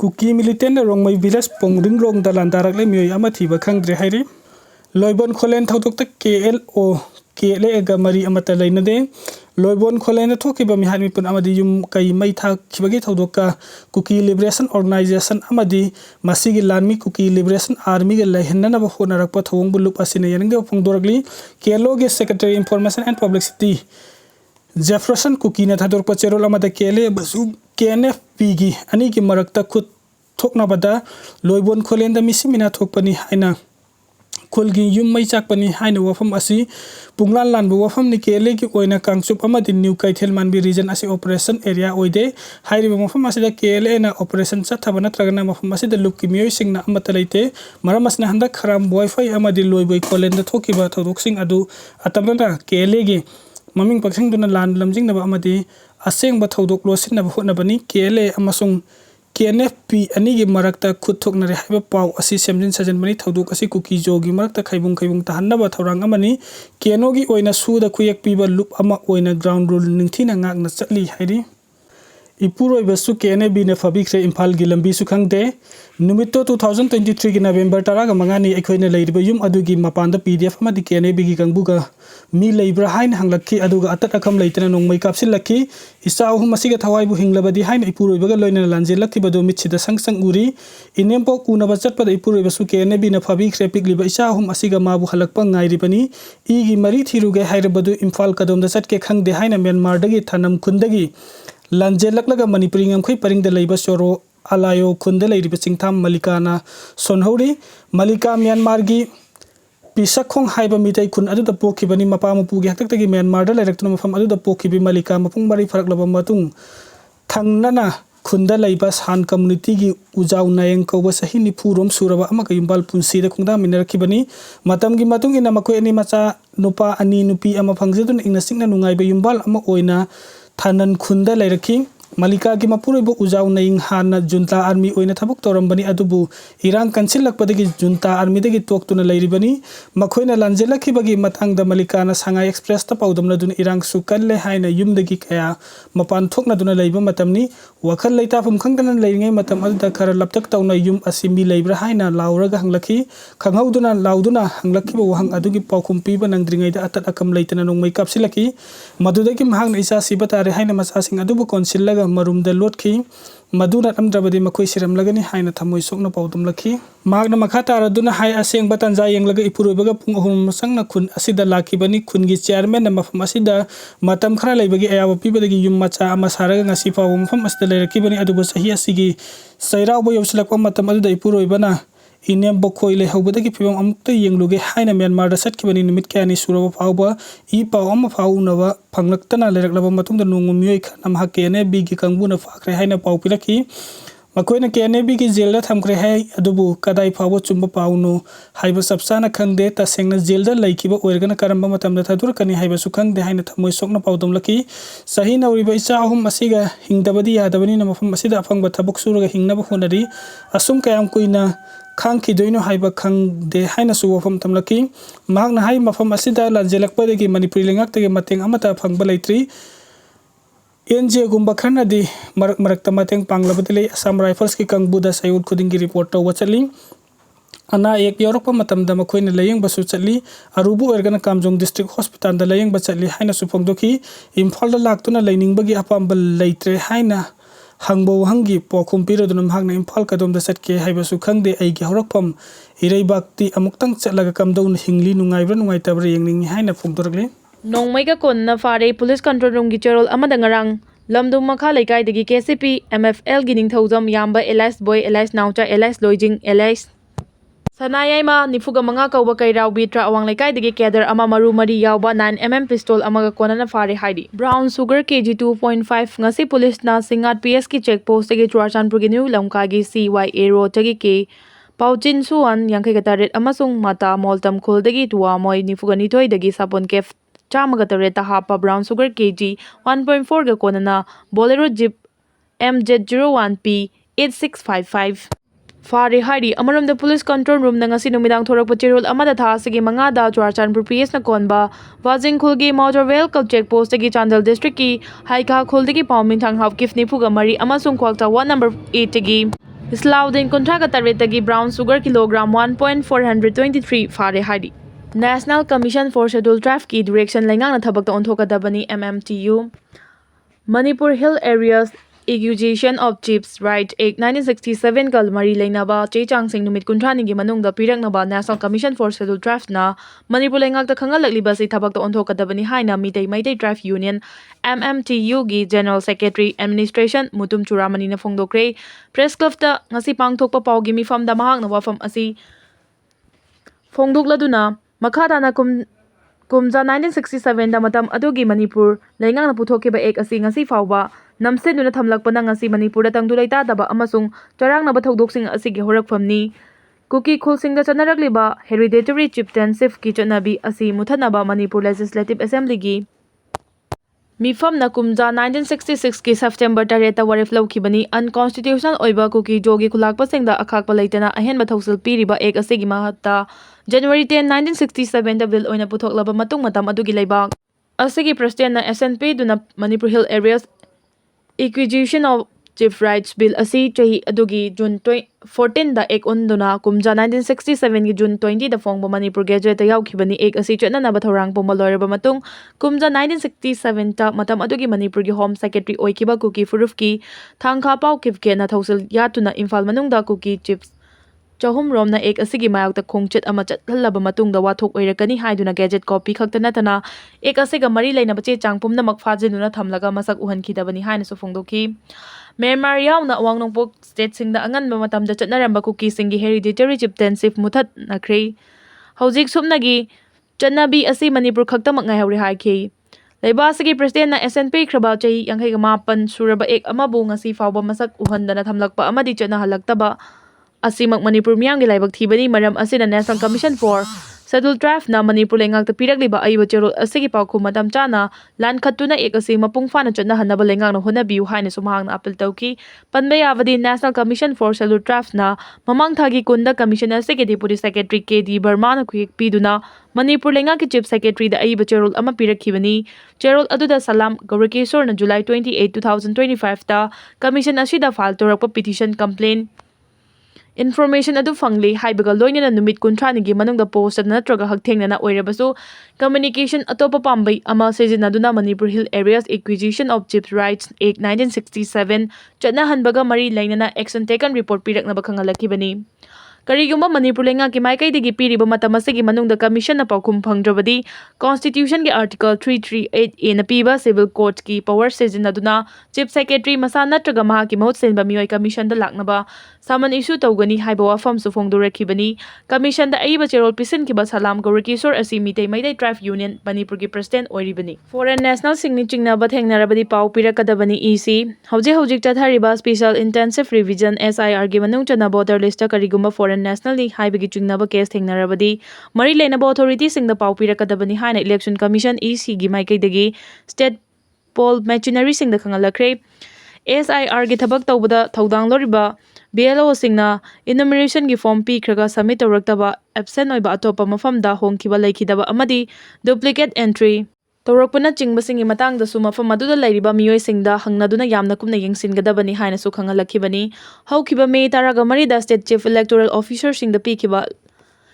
Kuki militant rongmai village pongring rong da Landarakhre Lannee amati bakhangdre hairi loibon kholen thodok ta KLO KLA ega mari amata lainade loibon kholen thokiba mi hanmi pun amadi yum kai mai tha khibagi thodoka Kuki Liberation Organization amadi masigi lanmi Kuki Liberation Army ge lahenna ba honarakpa thong bulup asine yange phongdoragli KLO ge Secretary Information and Publicity Jefferson Kuki na thador pacherol amada KLA basu KNFP gi ani ki marakta khut thokna bada loibon kholen da misimina thokpani haina kolgi yum mai chakpani haina wafam asi punglan lan bu wafam ni KLA ki oina kangchup amadi new kaithel manbi region asi operation area oide hairi bu wafam asi da KLA na operation chathabana tragana wafam asi da luk ki mioi singna amata leite maramas na handa kharam wifi amadi loiboi kholen da thokiba thodok sing adu atamna KLA gi maming paksing duna lan lamjing na ba amadi aseng ba thodok losin na ba hona bani KLA amasung KNFP ani gi marakta khuthok na re haiba pau asi semjin sajan bani thodok asi Kuki jogi marakta khaibung ta hanna ba thorang amani KNO gi oina su da khuyak pi ba loop ama oina ground rule ningthina ngak na chatli hairi Ipuroiba su KNB na fabikre Imphal gi lambi su khangde numito 2023 gi November taraga mangani ekhoina leiriba yum adugi mapanda PDF amadi KNB gi kangbuga mi leibra hain hanglakhi aduga atat akham leitena nongmai kapsil lakhi isa ahum masiga thawai bu hinglabadi hain Ipuroiba ga loina lanje lakhi bado mitchida sangsang uri inempo kuna bachat pada Ipuroiba su KNB na fabikre pikliba isa ahum asiga mabu halakpa ngairi bani igi mari thiruge haira badu Imphal kadom da chatke khangde haina Myanmar dagi thanam khundagi Lanje laklaga Manipuri ngamkhoi paringda leiba soro alayo khunda leiriba chingtham malikana sonhori malika Myanmar gi pisakhong haiba mitai khun adu da pokhibani mapa mapu gi haktak gi Myanmar da leiraktu mafam adu da pokhibi malika mapung mari faraklaba matung thangnana khunda leiba san community gi ujau nayeng ko ba sahi ni phurom suraba ama kai bal punsi da khungda minarkhibani matam gi matung ina makoi ani macha nupa ani nupi ama phangjedun ingna singna nungai ba yumbal ama oina Thanan khunda leirakhi malika gi mapuroibo ujau naing hana junta army oina thabuk torambani adubu irang kanchilakpadagi junta army dagi toktuna leiribani makhoina lanjelakhi bagi matangda malika na sangai express ta paudamna dun irang sukalle haina yumdagi kaya mapan thokna duna leiba matamni wakhal leita phum khangdana leiringai matam alda khara laptak tawna yum asimi leibra haina lauraga hanglakhi khanghauduna lauduna hanglakhi bo hang adugi paukhumpi ba nangdringai da atat akam leitana nongmai kapsilaki madudagi mahang isa sibata re haina masasing adubu konsillaga marumda lotkhi maduna amdrabadi makhoi siram lagani haina thamoi sokna paudum lakhi magna makhata raduna hai aseng batanja yenglaga Ipuroibaga pung ahum sangna khun asida lakibani khungi chairman na mafam asida matam khara leibagi ayawa pibadagi yum macha ama saraga ngasi paw mafam asida leirakibani adubu sahi asigi sairau bo yobsilakwa matam aduda Ipuroibana inem bokhoi le hobadagi pibam amukta yengluge haina Myanmar da satkibani nimit kani suraba phawba I paw ama phawunaba phanglaktana leiraklaba matungda nongomyoi khanam hakene bigi kangbuna phakre haina paw pilaki makoina KNB gi jail da thamkre hai adubu kadai phawo chumba pawno haiba sabsana khangde ta sengna jail da laikiba oirgana karamba matamda thadur kani haiba su khangde haina thamoi sokna pawdom laki sahi nawriba isa ahum asiga hingdabadi yadabani na mafam asida afangba thabuk suraga hingnaba honari asum kayam kuina khang khidoino haiba khang de haina su wafam tamlaki magna hai mafam asida lanjelakpadagi Manipuri lengaktage mateng amata phangba leitri NJ gumba khana di marakta mateng panglabadile Assam Rifles ki kangbuda sayud khudingi report taw chali ana ek yorokpa matamda makhoina layeng basu chali arubu ergana Kamjong district hospital da layeng ba chali haina su phongdoki Imphal da laktuna leiningbagi apambal leitre haina hangbo hangi pokhum pirodunam hangna Imphal kadom da satke haiba su khangde aigi horakpam irei bakti amuktang chatlaga kamdon hingli nungaibra nungaitabra yengning haina phongdorgle Nongmaiga konna fare police control room gi cherol amada ngarang lamdum makha laikai dagi KCP MFL gi ningthaujam yamba Elias Boy Elias Naucha Elias Loijing Elias Sanayaima nifuga manga kauba kairau bitra awang laikai dagi keder ama maru mari yauba 9mm pistol amaga konana fare haidi brown sugar kg 2.5 ngasi police na singat PS ki checkpost dagi Churachandpur gi new lamka gi CYA road dagi ke Pauchin suan yangkai gataret amasung mata moltam khol dagi tuwa moi nifuga nithoi dagi sapon kef Chamagatare hapa brown sugar kg 1.4 ga konana Bolero Jeep MZ01P 8655 Fari hari amaram the police control room na ngasi numidang thorak pachirul amada tha sigi manga da Churachandpur PS na konba wajing khulgi motor vehicle checkpost gi Chandel district ki haika khuldi ki pawming thang hap kifni phuga mari amasung khwakta 1 number 8 gi Islaudin kontraga taretagi brown sugar kilogram 1.423 fare haidi. National Commission for Scheduled Tribe ki direction lengang na thabak ta onthokadabani MMTU. Manipur Hill Areas Acquisition of Chiefs Right Act 1967 kal mari leinaba chechang sing numit kunthani gi manungda piraknaba National Commission for Scheduled Tribes na Manipur lengak ta khangalakliba si thabak ta onthokadabani haina mitei maitai Tribe Union MMTU gi General Secretary Administration Mutum Churamani na phongdokre Press Club ta ngasi pangthokpa pau gi mifam da mahak na wafam asi phongdokladuna makhadana kumja 1967 da matam adugi Manipur leingang na puthokiba ek asi ngasi fawba namseduna thamlakpa na ngasi Manipur da tangdu leita daba amasung charang na bathodok-sing asigi horakphamni Kuki khulsing da chanarakliba hereditary chieftainship ki chanabi asi muthanaba Manipur Legislative Assembly gi mifam na kumja 1966 ki September 3 ta warif lawkhibani unconstitutional oiba Kuki jogi khulakpa singda akhakpa leitana ahenba thausil piriba ek asigi mahatta January 10 1967 da bill oina puthoklaba matung matam adugi leibak asigi president na SNP duna Manipur Hill Areas Acquisition of Chief Rights Bill asi chahi adugi June 14 da ek onduna kumja 1967 gi June 20 da phongba Manipur Gazette ta yaukhibani ek asi chatna ba thorang poma loiraba matung kumja 1967 ta matam adugi Manipur gi Home Secretary oikiba Kuki Furuf ki thangkha Pao Kuki na thausil yatuna Imphal manungda Kuki Chiefs Chahum romna ek asigi mayakta khongchet ama chathalaba matungda wathok oirakani haiduna Gazette copy khakta natana ek asiga mari leinaba che changpumna makphajinuna thamlaga masak uhankhidabani haina so phongdoki Myanmar yauna Wangnongpok state singda anganba matamda chatnaramba Kuki singi hereditary chieftainship muthat nakre hojik sumnagi chanabi asi Manipur khaktamak ngaihawri haiki leiba asigi president na SNP khraba chahi 58 suraba ek amabu ngasi fawba masak uhandana thamlakpa amadi chana halaktaba asimak Manipur miyamgi laibak thibani maram asina National Commission for Scheduled Tribes na Manipur lengak ta pirakliba aiba cherol asigi pawkhu matam chana lan khattuna ek asi mapung fana chana hanaba lengak na honabiu haina sumahang na appeal tawki panba yabadi National Commission for Scheduled Tribes na mamang thagi kunda commissioner asigi deputy secretary KD Burma na kuik piduna Manipur lengak ki chief secretary da aiba cherol ama pirakhibani cherol aduda Salam Gaurakeswar na July 28 2025 ta commission asida file torakpa petition complaint Information adu fangli haibaga loinana numit kunthani gi manungda post natraga hakthengna oirabasu communication atopa pambai ama sejinaduna Manipur Hill Areas Acquisition of Chiefs Rights Act 1967 chatna hanbaga mari lainana action taken report pirakna bakhangalakibani Karigumba Manipur lenga ki maikai digi piriba matam asigi manungda commission na paukhum phangdrabadi constitution ki article 338A na piba civil court ki power sejinaduna chief secretary masa natraga maha ki mahut senba mioi commission da laknaba saman issue tawgani haiba wafam su phongdorakhibani commission da aiba cherol pisin ki ba Salam Gaurakeswar asi mitei maidai Tribe Union Manipur ki president oiribani foreign national singni chingna ba thengnarabadi pau pirakadabani EC hojik chathariba special intensive revision SIR gi manung chana border list ta karigumba foreign national ni haibagi chingnaba case thengnarabadi mari leinaba authority singda pau pirakadabani haina election commission EC gi maikai dagi state poll machinery singda khangalakre SIR gi thabak tawbada thodang loriba BLO singna enumeration gi form pi khraga submit tawraktaba absent oiba atopa mafamda hongkiba laikhidaba amadi duplicate entry Tawrakpana chingbasingi matangda su mafam aduda lairiba miyoi singda hangnaduna yamna kumna yengsingadabani haina su khangalakibani haukiba May taraga marida state chief electoral officer singda pikiba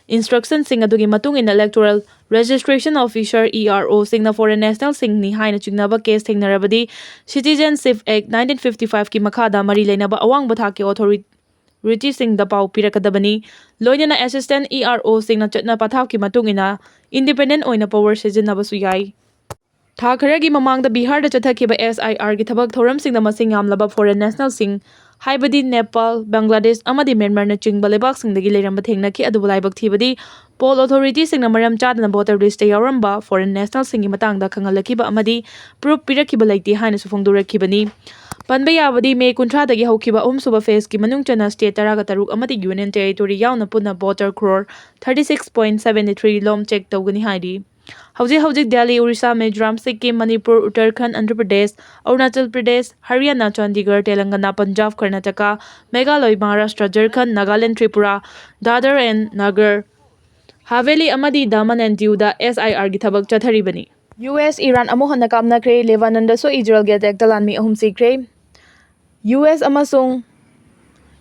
instruction sing adugi matung in electoral registration officer ERO singna foreign national singni haina chingnaba case thengnarabadi Citizenship Act 1955 ki makhada mari leinaba awangba thaki authority singda pau pirakadabani loinana assistant ERO singna chatna pathawki matungina independent oina power sejinabasu yai Tha kharagi mamangda Bihar da chathakiba SIR gi thabak thoramsingda masing yamlaba foreign national sing haibadi Nepal Bangladesh amadi Myanmar na chingba lebak singdagi leiramba thengnaki adu laibak thibadi poll authority singna maram chadana voter list yauramba foreign national singi matangda khangalakiba amadi proof pirakiba laiti haina su phongdorakibani Panba yabadi May 13 dagi haukiba suba phase ki manung chana state taraga taruk amadi union territory yauna punna voter crore 36.73 lom check tawgani haidi Hojik Delhi, Orissa, Mizoram, Sikkim, Manipur, Uttarakhand, Andhra Pradesh, Arunachal Pradesh, Haryana, Chandigarh, Telangana, Punjab, Karnataka, Meghalaya, Maharashtra, Jharkhand, Nagaland, Tripura, Dadar and Nagar Haveli amadi Daman and Diu da SIR gi thabak chatharibani US Iran amu hana kamnakre Lebanon da so Israel ge attack talanmi ahum sikre US amasung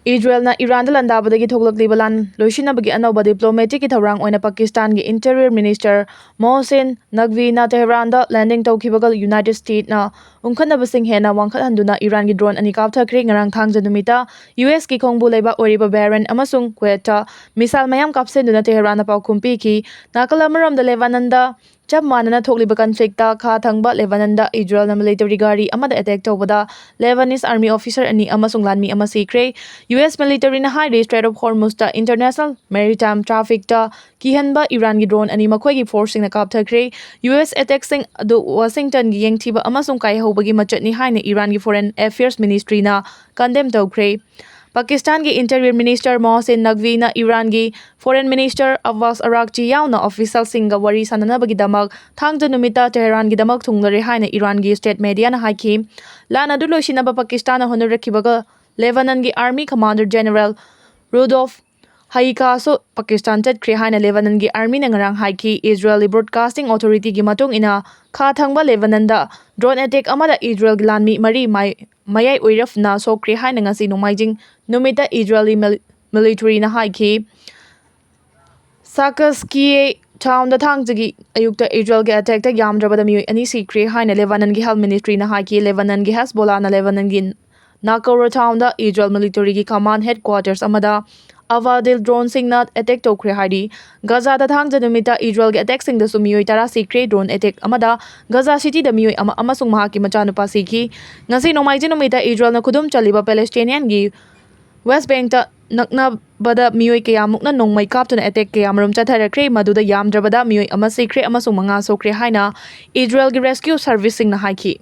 Israelna Iran landabadagi thoklakliba lan loisinabagi anauba diplomatic ki thawrang oina Pakistan gi Interior Minister Mohsen Naqvi na Tehran da landing tawkhibagal United States na ungkhanabasing hena wangkhathanduna Iran gi drone ani kapthakre ngarang thangja numita US ki khongbu leiba oriba Bahrain amasung Kuwait misal mayam kapsenduna Tehran na pau khumpi ki nakalamuram da Lebanon da chap manana thokliba conflict ta kha thangba Lebanon da Israel na military gari amada attack tawbada Lebanese army officer ani amasung lanmi ama sikre US military na high Strait of Hormuz ta international maritime traffic ta kihanba Iran gi drone ani makhoi gi force na kapthakre US attack sing adu Washington gi yengthiba amasung kai hobagi machatni haina Iran gi foreign affairs ministry na condemn tawkre Pakistan gi Interior Minister Mohsen Naqvi na Iran gi Foreign Minister Abbas Araghchi yauna official singa wari sananabagi damak thangja numita Tehran gi damak thunglare haina Iran gi state media na haiki lana du loisinaba Pakistan na honorakhibaga Lebanon gi Army Commander General Rudolf Haika so Pakistan chatkre haina Lebanon gi army na ngarang haiki Israeli Broadcasting Authority gi matung ina kha thangba Lebanon da drone attack amada Israel gi lanmi mari mayai oiraf na sokre haina ngasi nomaijing numita Israeli military na haiki Sakaskiye town da thangjagi ayukta Israel gi attack ta yamdrabada mi ani sikre haina Lebanon gi health ministry na haiki Lebanon gi Hezbollah na Lebanon gi Nakora town da Israel military gi command headquarters amada Avadil drone sing na attack tokre hari Gaza da thangja numita Israel gi attack sing da sumioi tara sikre drone attack amada Gaza city da mioi amasung mahaki machanupa sikhi ngasi nomaiji numita Israel na khudum chaliba Palestinian gi West Bank ta nakna bada mioi kayamuk na nongmai kaptuna attack kayamrum chatharakre maduda yamdrabada mioi ama sikre amasung manga sokre haina Israel gi rescue service sing na haiki